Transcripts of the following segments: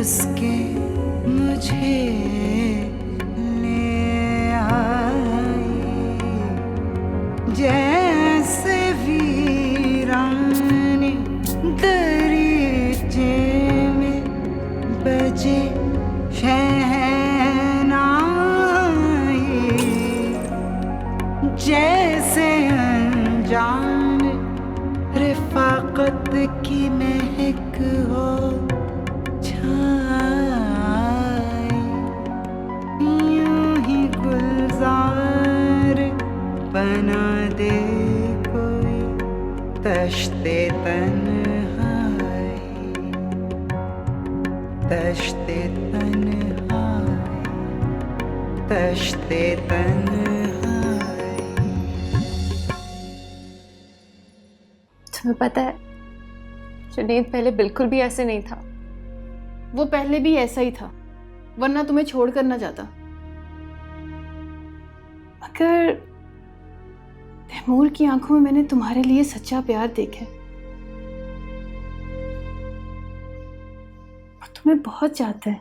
उसके मुझे ले आई, जैसे वीराने दरीचे में बजे शहनाई, जैसे अनजान रिफाकत की महक हो छाई, यूं ही गुलजार बना दे कोई तश्ते तन्हाई, तश्ते तन्हाई, तश्ते तन्हाई। तुम्हें पता है जुनैद पहले बिल्कुल भी ऐसे नहीं था। वो पहले भी ऐसा ही था, वरना तुम्हें छोड़कर ना जाता। मगर तैमूर की आंखों में मैंने तुम्हारे लिए सच्चा प्यार देखा है। वो तुम्हें बहुत चाहता है।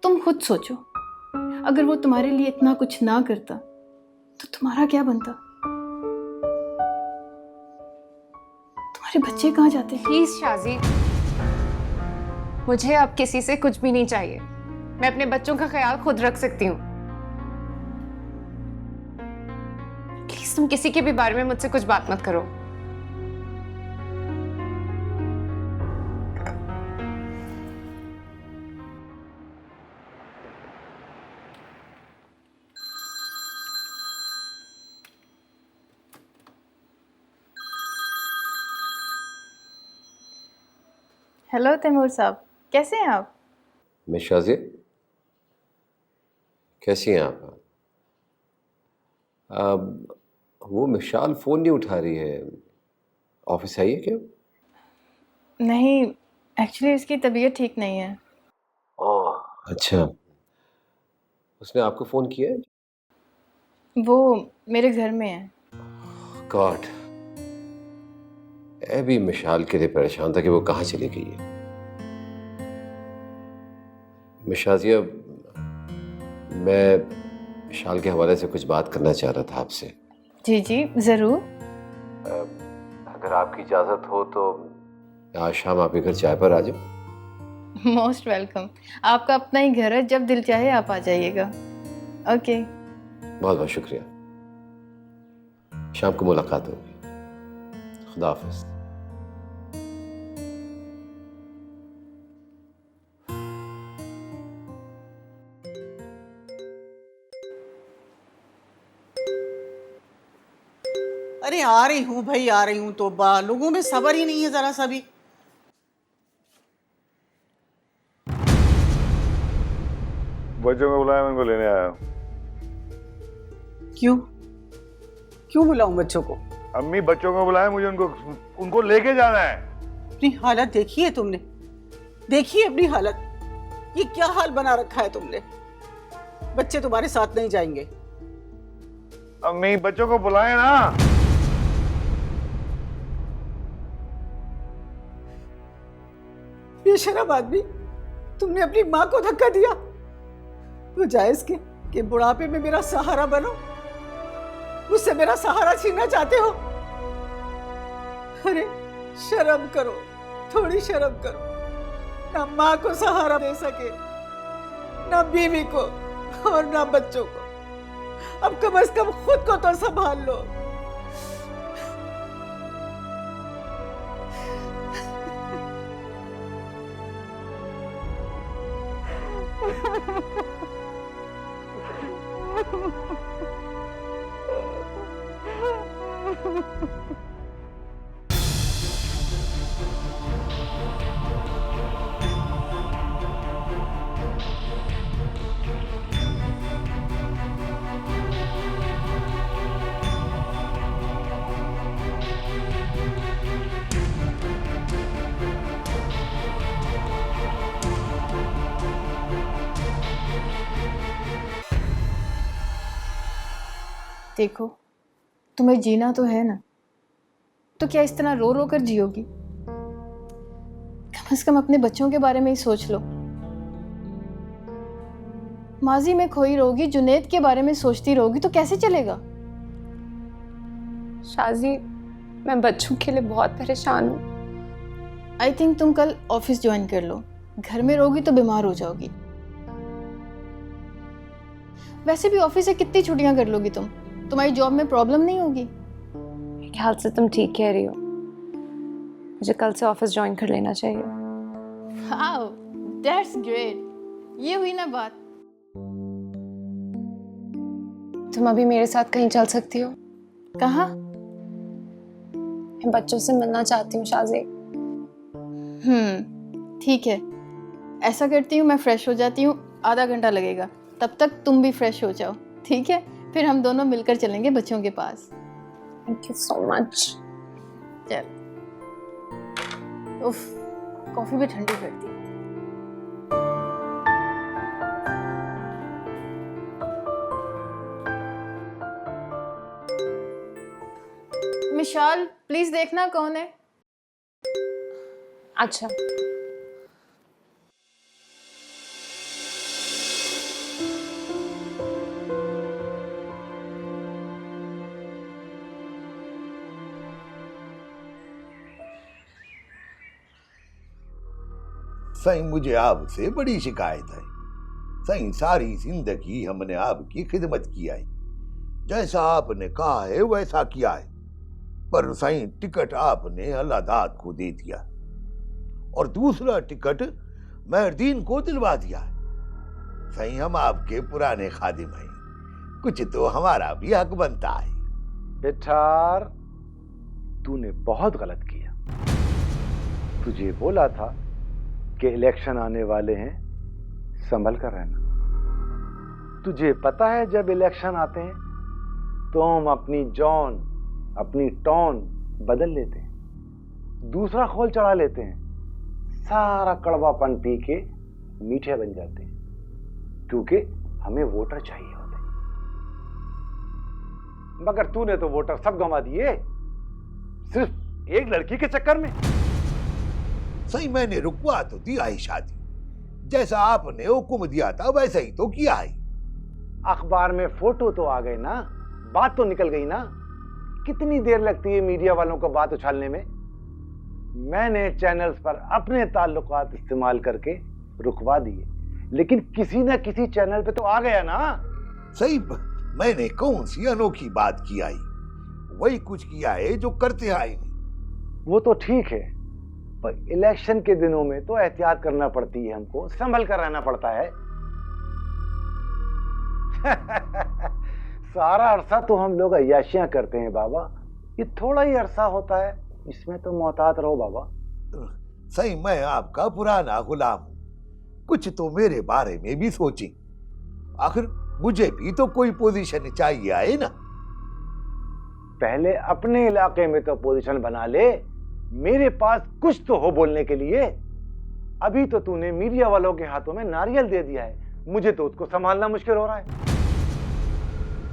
तुम खुद सोचो, अगर वो तुम्हारे लिए इतना कुछ ना करता तो तुम्हारा क्या बनता? तुम्हारे बच्चे कहाँ जाते? प्लीज शाजी, मुझे अब किसी से कुछ भी नहीं चाहिए। मैं अपने बच्चों का ख्याल खुद रख सकती हूँ। प्लीज तुम किसी के भी बारे में मुझसे कुछ बात मत करो। हेलो तैमूर साहब, कैसे हैं आप? मिस शाज़िया, कैसी हैं आप? वो मिशाल फ़ोन नहीं उठा रही है। ऑफिस आई है क्या? नहीं, एक्चुअली उसकी तबीयत ठीक नहीं है। ओह अच्छा, उसने आपको फ़ोन किया है? वो मेरे घर में है। गॉड, मैं भी मिशाल के लिए परेशान था कि वो कहाँ चली गई है। मिस शाज़िया, मैं मिशाल के हवाले से कुछ बात करना चाह रहा था आपसे। जी जी ज़रूर। अगर आपकी इजाज़त हो तो आज शाम आपके घर चाय पर आ जाओ। Most welcome. आपका अपना ही घर है, जब दिल चाहे आप आ जाइएगा। ओके। बहुत बहुत शुक्रिया। शाम को मुलाकात होगी। खुदा हाफिज़। अरे आ रही हूँ भाई, आ रही हूँ। तोबा, लोगों में सब्र ही नहीं है जरा सा भी। बच्चों को बुलाया, मैं उनको लेने आया हूँ। क्यों क्यों बुलाऊं बच्चों को? अम्मी बच्चों को बुलाया, मुझे उनको लेके जाना है। अपनी हालत देखी है तुमने? देखी है अपनी हालत? ये क्या हाल बना रखा है तुमने? बच्चे तुम्हारे साथ नहीं जाएंगे। अम्मी बच्चों को बुलाए ना। बेशरम आदमी, तुमने अपनी माँ को धक्का दिया। वो जायज के कि बुढ़ापे में मेरा सहारा बनो? मुझसे मेरा सहारा छीनना चाहते हो? अरे शर्म करो, थोड़ी शर्म करो। ना माँ को सहारा दे सके, ना बीवी को, और ना बच्चों को। अब कम से कम खुद को तो संभाल लो। देखो, तुम्हें जीना तो है ना, तो क्या इस तरह रो रो कर जियोगी? कम से कम अपने बच्चों के बारे में ही सोच लो। माजी में खोई रहोगी, जुनैद के बारे में सोचती रहोगी तो कैसे चलेगा? शाजी, मैं बच्चों के लिए बहुत परेशान हूँ। आई थिंक तुम कल ऑफिस ज्वाइन कर लो। घर में रहोगी तो बीमार हो जाओगी। वैसे भी ऑफिस से कितनी छुट्टियां कर लोगी तुम? तुम्हारी जॉब में प्रॉब्लम नहीं होगी? मेरे ख्याल से तुम ठीक कह रही हो, मुझे कल से ऑफिस ज्वाइन कर लेना चाहिए। Wow, that's great. ये हुई ना बात। तुम अभी मेरे साथ कहीं चल सकती हो? कहाँ? मैं बच्चों से मिलना चाहती हूँ शाजी। ठीक है, ऐसा करती हूँ, मैं फ्रेश हो जाती हूँ, आधा घंटा लगेगा, तब तक तुम भी फ्रेश हो जाओ, ठीक है? फिर हम दोनों मिलकर चलेंगे बच्चों के पास। Thank you so much. चल। उफ, कॉफी भी ठंडी कर दी। मिशाल, प्लीज देखना कौन है। अच्छा। सही मुझे आपसे बड़ी शिकायत है। सही सारी जिंदगी हमने आपकी खिदमत किया है, जैसा आपने कहा है वैसा किया है, पर सही टिकट आपने अल्लादाद को दे दिया और दूसरा टिकट मेहरदीन को दिलवा दिया है। सही हम आपके पुराने खादिम हैं, कुछ तो हमारा भी हक बनता है। बिठार, तूने बहुत गलत किया। तुझे बोला था कि इलेक्शन आने वाले हैं, संभल कर रहना। तुझे पता है जब इलेक्शन आते हैं तो हम अपनी जॉन, अपनी टोन बदल लेते हैं, दूसरा खोल चढ़ा लेते हैं, सारा कड़वापन पी के मीठे बन जाते हैं, क्योंकि हमें वोटर चाहिए होते हैं। मगर तूने तो वोटर सब गंवा दिए सिर्फ एक लड़की के चक्कर में। सही मैंने रुकवा तो दिया है शादी, जैसा आपने हुक्म दिया था वैसा ही तो किया है। अखबार में फोटो तो आ गए ना, बात तो निकल गई ना। कितनी देर लगती है मीडिया वालों को बात उछालने में? मैंने चैनल्स पर अपने ताल्लुकात इस्तेमाल करके रुकवा दिए, लेकिन किसी न किसी चैनल पे तो आ गया ना। सही मैंने कौन सी अनोखी बात की आई? वही कुछ किया है जो करते आए हैं। वो तो ठीक है, पर इलेक्शन के दिनों में तो एहतियात करना पड़ती है, हमको संभल कर रहना पड़ता है। सारा अरसा तो हम लोग अय्याशियां करते हैं बाबा, ये थोड़ा ही अरसा होता है, इसमें तो मोहतात रहो बाबा। सही मैं आपका पुराना गुलाम हूं, कुछ तो मेरे बारे में भी सोचें। आखिर मुझे भी तो कोई पोजीशन चाहिए है ना। पहले अपने इलाके में तो पोजीशन बना ले, मेरे पास कुछ तो हो बोलने के लिए। अभी तो तूने मीडिया वालों के हाथों में नारियल दे दिया है, मुझे तो उसको संभालना मुश्किल हो रहा है।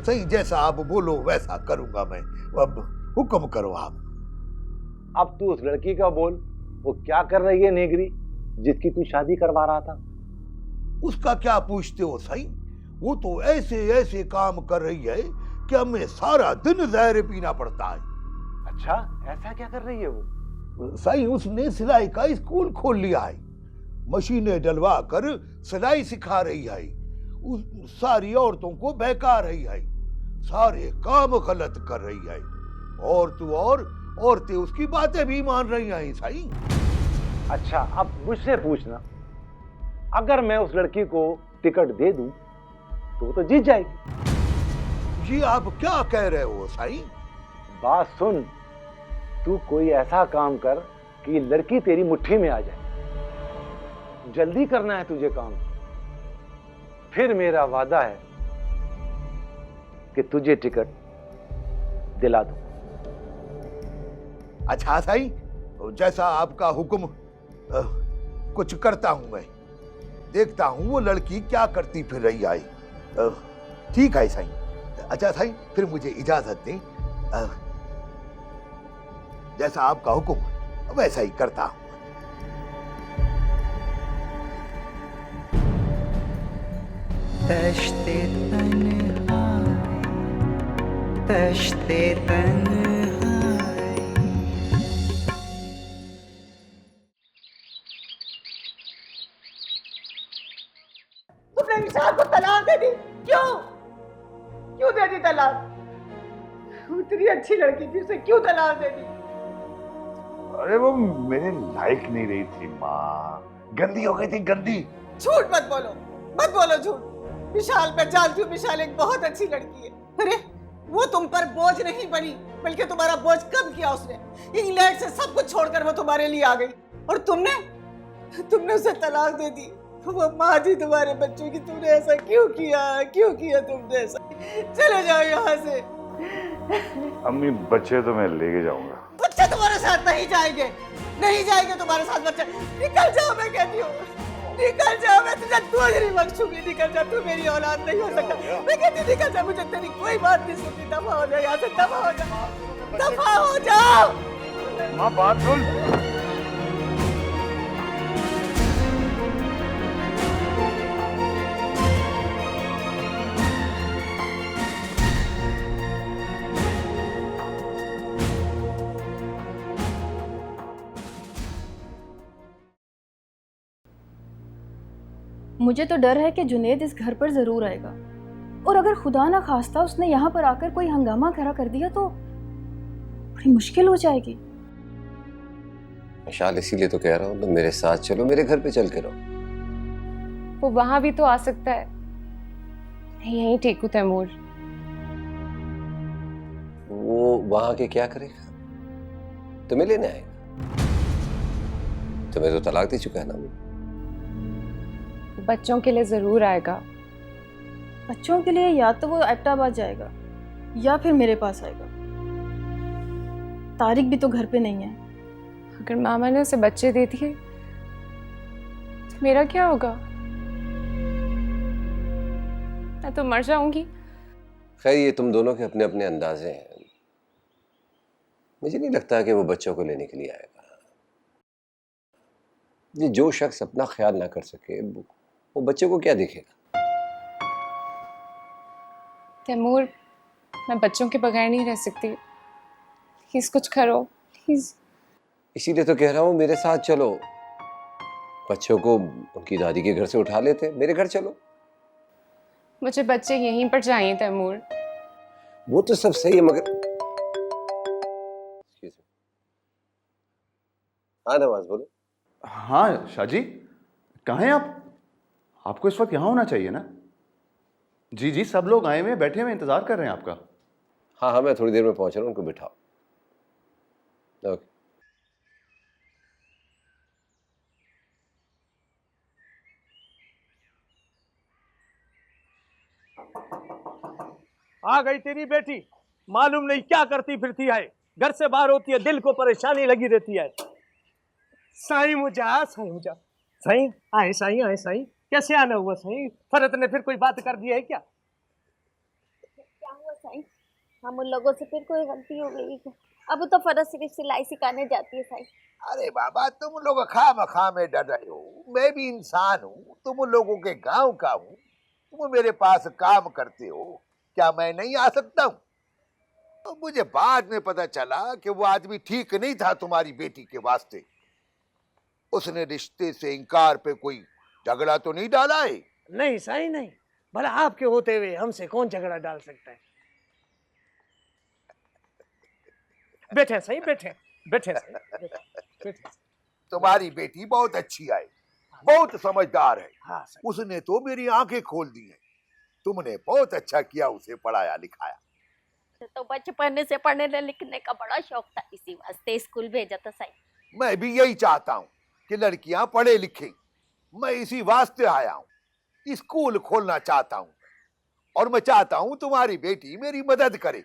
सही जैसा आप बोलो वैसा करूंगा मैं, अब हुक्म करो आप। अब तू उस लड़की का बोल, वो क्या कर रही है नेगरी, जिसकी तू शादी करवा रहा था? उसका क्या पूछते हो सही? वो तो ऐसे ऐसे काम कर रही है कि हमें सारा दिन जहर पीना पड़ता है। अच्छा, ऐसा क्या कर रही है वो? सही उसने सिलाई का स्कूल खोल लिया है, मशीनें डलवा कर सिलाई सिखा रही है, सारी औरतों को बहका रही है, सारे काम गलत कर रही है, और तू और औरतें उसकी बातें भी मान रही हैं सही। अच्छा, अब मुझसे पूछना, अगर मैं उस लड़की को टिकट दे दूं तो तो जीत जाएगी। जी आप क्या कह रहे हो सही? बात सुन, तू कोई ऐसा काम कर कि लड़की तेरी मुट्ठी में आ जाए। जल्दी करना है तुझे काम, फिर मेरा वादा है कि तुझे टिकट दिला दूं। अच्छा सही, जैसा आपका हुक्म, कुछ करता हूं मैं, देखता हूं वो लड़की क्या करती फिर रही आई। ठीक है सही। अच्छा सही, फिर मुझे इजाजत दें, जैसा आपका हुक्म वैसा ही करता हूं। तश्ते तन्हाई, तश्ते तन्हाई। तुमने विशाल को तलाक दे दी, क्यों? क्यों दे दी तलाक? इतनी अच्छी लड़की थी, उसे क्यों तलाक दे दी? अरे वो मेरे लायक नहीं रही थी माँ, गंदी हो गई थी, गंदी। झूठ मत बोलो झूठ। विशाल मैं जानती हूँ, विशाल एक बहुत अच्छी लड़की है। अरे वो तुम पर बोझ नहीं बनी, बल्कि तुम्हारा बोझ कम किया उसने। इंग्लैंड से सब कुछ छोड़कर वो तुम्हारे लिए आ गई, और तुमने उसे तलाक दे दी। वो माँ थी तुम्हारे बच्चों की, तुमने ऐसा क्यों किया तुमने ऐसा? चले जाओ यहाँ से। अम्मी बच्चे तो मैं लेके जाऊंगा। बच्चे तुम्हारे साथ नहीं जाएंगे तुम्हारे साथ बच्चे। निकल जाओ, मैं कहती हूँ, निकल जाओ। मैं तुझे दूध नहीं बख्शूंगी, निकल जा। तू मेरी औलाद नहीं हो सकता। मैं कहती हूँ निकल जा, मुझे तेरी कोई बात नहीं सुननी। दफा हो जाओ यहाँ से, दफा हो जाओ। माँ बात सुन। मुझे तो डर है कि जुनेद इस घर पर ज़रूर आएगा, और अगर खुदा ना खास्ता उसने यहाँ पर आकर कोई हंगामा खड़ा कर दिया तो बड़ी मुश्किल हो जाएगी। विशाल इसीलिए तो कह रहा हूँ, तुम मेरे साथ चलो, मेरे घर पे चल के रहो। वो वहां भी तो आ सकता है। नहीं, यहीं ठीक हूँ तैमूर। वो वहां के क्या करेगा? तुम्हें लेने आएगा? तुम्हें तो तलाक दे चुका है ना वो। बच्चों के लिए जरूर आएगा। बच्चों के लिए या तो वो एबटाबाद जाएगा या फिर मेरे पास आएगा। तारिक भी तो घर पे नहीं है। अगर मामा ने उसे बच्चे दे दिए तो मेरा क्या होगा? मैं तो मर जाऊंगी। खैर ये तुम दोनों के अपने अपने अंदाजे हैं। मुझे नहीं लगता कि वो बच्चों को लेने के लिए आएगा। ये जो शख्स अपना ख्याल ना कर सके वो बच्चे को क्या दिखेगा? तैमूर, मैं बच्चों के बगैर नहीं रह सकती। प्लीज कुछ करो, प्लीज। इसीलिए तो कह रहा हूँ मेरे साथ चलो। बच्चों को उनकी दादी के घर से उठा लेते, मेरे घर चलो। मुझे बच्चे यहीं पर चाहिए तैमूर। वो तो सब सही है मगर हाँ नवाज बोलो। हाँ शाहजी, कहाँ हैं आप? आपको इस वक्त यहाँ होना चाहिए ना। जी जी, सब लोग आए हुए बैठे हुए इंतजार कर रहे हैं आपका। हाँ हाँ मैं थोड़ी देर में पहुंच रहा हूँ, उनको बिठाओ। ओके। आ गई तेरी बेटी, मालूम नहीं क्या करती फिरती है। घर से बाहर होती है, दिल को परेशानी लगी रहती है। साईं मुझा साईं आए साईं कैसे आना हुआ साईं? फरत ने फिर कोई बात कर दी है क्या? क्या हुआ साईं? हम उन लोगों से फिर कोई गलती हो गई क्या? अब तो फरत सिर्फ सिलाई सिखाने जाती है साईं। अरे बाबा तुम लोग खामखा में डर रहे हो, मैं भी इंसान हूँ, तुम लोगों के गांव का हूँ, तुम मेरे पास काम करते हो, क्या मैं नहीं आ सकता हूँ? तो मुझे बाद में पता चला कि वो आदमी ठीक नहीं था तुम्हारी बेटी के वास्ते। उसने रिश्ते से इनकार पे कोई झगड़ा तो नहीं डाला है? नहीं साईं नहीं, भला आपके होते हुए हमसे कौन झगड़ा डाल सकता है? बैठे सही, बैठे सही। तुम्हारी बेटी बहुत अच्छी है, बहुत समझदार है। हाँ उसने तो मेरी आंखें खोल दी हैं। तुमने बहुत अच्छा किया उसे पढ़ाया लिखाया। तो बचपन से पढ़ने लिखने का बड़ा शौक था, इसी वास्ते स्कूल भेजा था साईं। मैं भी यही चाहता हूँ कि लड़कियां पढ़े लिखें। मैं इसी वास्ते आया हूँ, स्कूल खोलना चाहता हूँ, और मैं चाहता हूँ तुम्हारी बेटी मेरी मदद करे।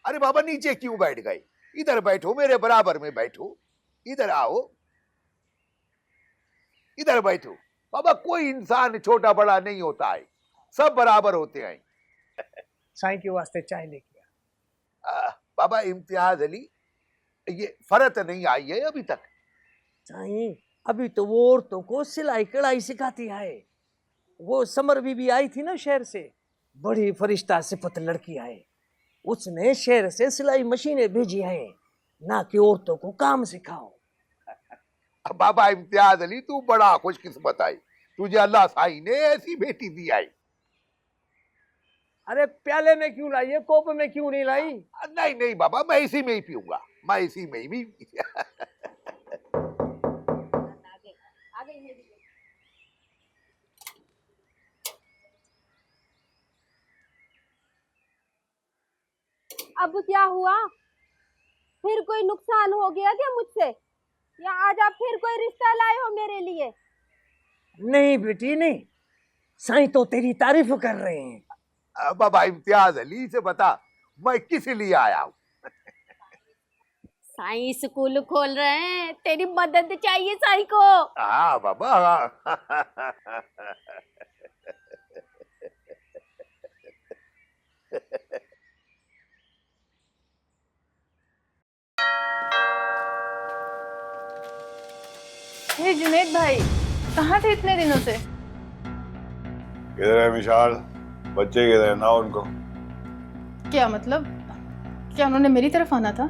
अरे बाबा नीचे क्यों बैठ गए? इधर बैठो, मेरे बराबर में बैठो, इधर आओ, इधर बैठो। बाबा कोई इंसान छोटा बड़ा नहीं होता है, सब बराबर होते हैं। साईं के वास्ते चाय लेके आ। बाबा इम्तियाज अली, ये फरत नहीं आई है अभी तक? साईं अभी तो वो औरतों को सिलाई कढ़ाई सिखाती है। वो समर बीबी आई थी ना शहर से, बड़ी फरिश्ता सिफत लड़की है। उसने शहर से सिलाई मशीनें भेजी हैं ना कि औरतों को काम सिखाओ। बाबा इम्तियाज अली, तू बड़ा खुशकिस्मत आई, तुझे अल्लाह साई ने ऐसी बेटी दी आई। अरे प्याले में क्यों लाई है, कोप में क्यों नहीं लाई? नहीं नहीं बाबा, मैं इसी में ही पीऊंगा, मैं इसी में ही अब क्या हुआ? फिर कोई नुकसान हो गया क्या मुझसे, या आज आप फिर कोई रिश्ता लाए हो मेरे लिए? नहीं बेटी नहीं, साईं तो तेरी तारीफ कर रहे हैं। बाबा इम्तियाज अली से बता, मैं किस लिए आया हूँ? साईं स्कूल खोल रहे हैं, तेरी मदद चाहिए साईं को। हाँ बाबा, हे जुनेद भाई, कहाँ थे इतने दिनों से? किधर है विशाल? बच्चे किधर है? ना उनको। क्या मतलब? क्या उन्होंने मेरी तरफ आना था?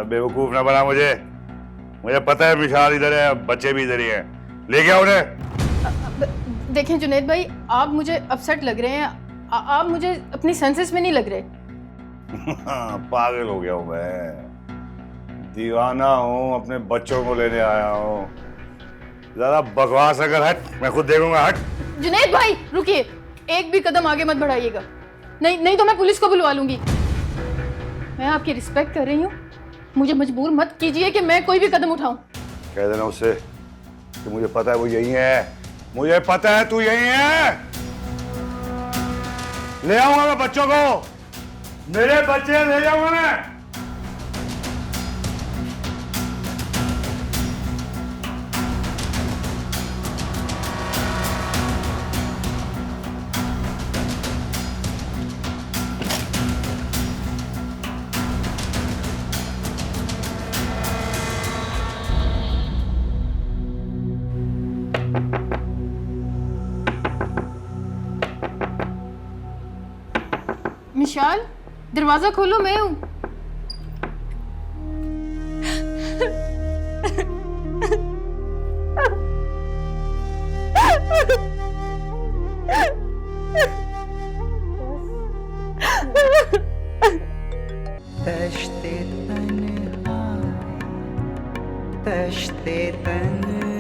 बेवकूफ ना बना मुझे पता है विशाल इधर है, बच्चे भी इधर ही हैं। ले गया उन्हें। देखें जुनेद भाई, आप मुझे अपसेट लग रहे हैं। आप मुझे अपनी सेंसेस में नहीं लग रहे। पागल हो गया हूँ मैं, दीवाना हूँ, अपने बच्चों को लेने आया हूँ। ज्यादा बकवास अगर हट, मैं खुद देखूंगा। हट जुनेद भाई रुकिए, एक भी कदम आगे मत बढ़ाइएगा, नहीं तो मैं पुलिस को बुलवा लूंगी। मैं आपकी रिस्पेक्ट कर रही हूँ, मुझे मजबूर मत कीजिए कि मैं कोई भी कदम उठाऊं। कह देना उससे कि मुझे पता है वो यही है, मुझे पता है तू यही है। ले आऊंगा मैं बच्चों को, मेरे बच्चे ले जाऊंगा मैं। विशाल, दरवाजा खोलो, मैं हूं। तश्ते तन्हाई, तश्ते तन्हाई।